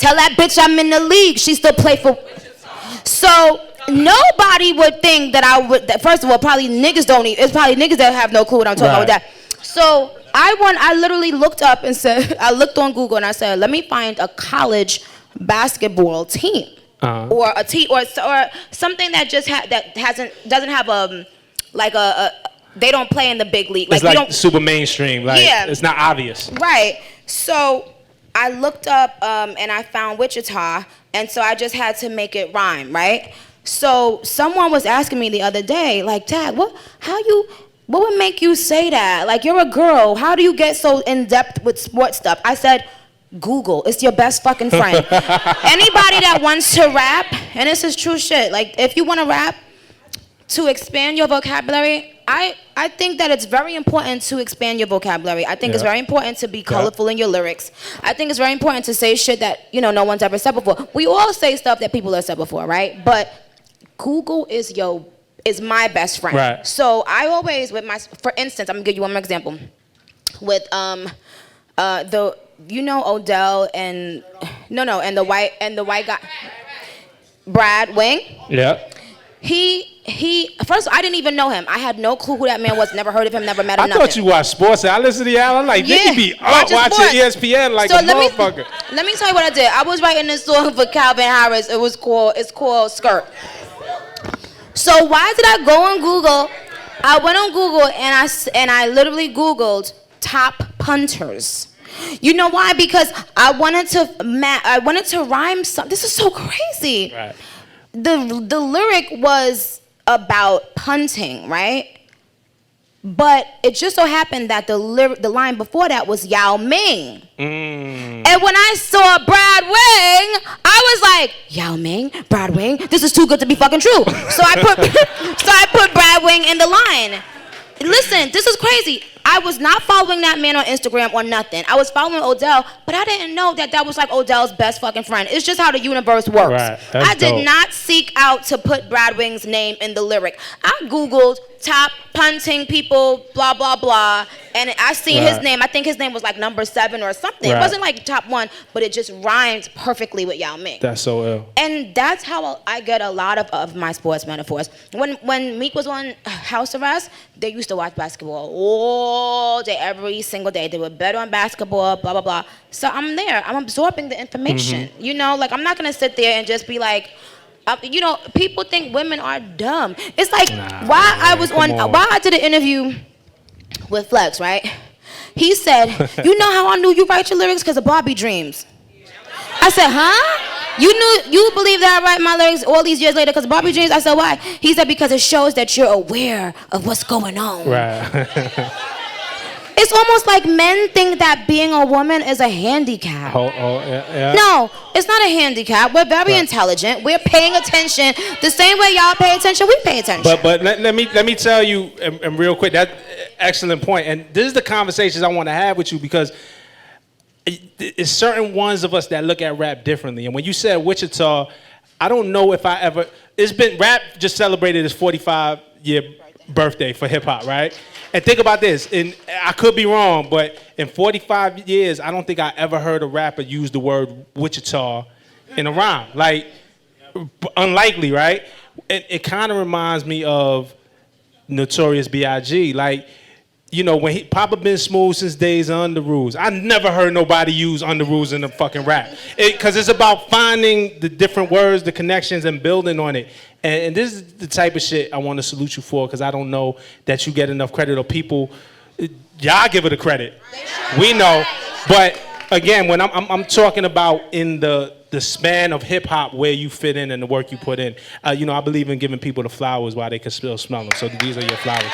Tell that bitch I'm in the league. She still play for. So nobody would think that I would. First of all, probably niggas don't even. It's probably niggas that have no clue what I'm talking about with that. So I literally looked up and said, I looked on Google and I said, let me find a college basketball team. Or a team, or something that just doesn't have they don't play in the big league. It's like super mainstream. Like, yeah, it's not obvious. Right. So I looked up and I found Wichita, and so I just had to make it rhyme, right? So someone was asking me the other day, like, Dad, what would make you say that? Like, you're a girl. How do you get so in depth with sports stuff? I said, Google. It's your best fucking friend. Anybody that wants to rap, and this is true shit, like if you want to rap to expand your vocabulary, I think that it's very important to expand your vocabulary. I think it's very important to be colorful in your lyrics. I think it's very important to say shit that, no one's ever said before. We all say stuff that people have said before, right? But Google is my best friend. Right. So I always, for instance, I'm gonna give you one more example. With Odell and the white guy, Brad Wing. Yeah. He first, I didn't even know him. I had no clue who that man was. Never heard of him. Never met him. I thought you watched sports. I listened to y'all. I'm like, nigga be up watching ESPN like a motherfucker. Let me tell you what I did. I was writing this song for Calvin Harris. It's called Skirt. So why did I go on Google? I went on Google and I literally Googled top punters. You know why? Because I wanted to rhyme something. This is so crazy. Right. The lyric was about punting, right? But it just so happened that the line before that was Yao Ming. And when I saw Brad Wing, I was like, Yao Ming, Brad Wing, this is too good to be fucking true. So I put Brad Wing in the line. Listen, this is crazy. I was not following that man on Instagram or nothing. I was following Odell, but I didn't know that was like Odell's best fucking friend. It's just how the universe works. Right, I did not seek out to put Brad Wing's name in the lyric. I Googled top punting people, blah, blah, blah, and I seen his name. I think his name was like number 7 or something. It wasn't like top 1, but it just rhymed perfectly with Yao Ming. That's so ill. And that's how I get a lot of my sports metaphors. When Meek was on house arrest, they used to watch basketball all day, every single day. They were better on basketball, blah, blah, blah. So I'm there. I'm absorbing the information. Like I'm not going to sit there and just be like, people think women are dumb. It's like why I did an interview with Flex, right? He said, you know how I knew you write your lyrics? Because of Barbie Dreams. I said, huh? You believe that I write my lyrics all these years later because of Barbie Dreams? I said, why? He said, because it shows that you're aware of what's going on. Right. It's almost like men think that being a woman is a handicap. Yeah. No, it's not a handicap. We're very intelligent. We're paying attention the same way y'all pay attention. We pay attention. But let me tell you, and real quick, that excellent point. And this is the conversations I want to have with you because it's certain ones of us that look at rap differently. And when you said Wichita, I don't know if I ever. Rap just celebrated its 45-year birthday for hip hop, right? And think about this, and I could be wrong, but in 45 years, I don't think I ever heard a rapper use the word Wichita in a rhyme. Like, unlikely, right? It kind of reminds me of Notorious B.I.G. Like, when Papa been smooth since days of Under Rules. I never heard nobody use Under Rules in the fucking rap. Because it's about finding the different words, the connections, and building on it. And this is the type of shit I want to salute you for because I don't know that you get enough credit or people, y'all give it a credit. We know. But again, when I'm talking about in the span of hip hop where you fit in and the work you put in, I believe in giving people the flowers while they can still smell them. So these are your flowers.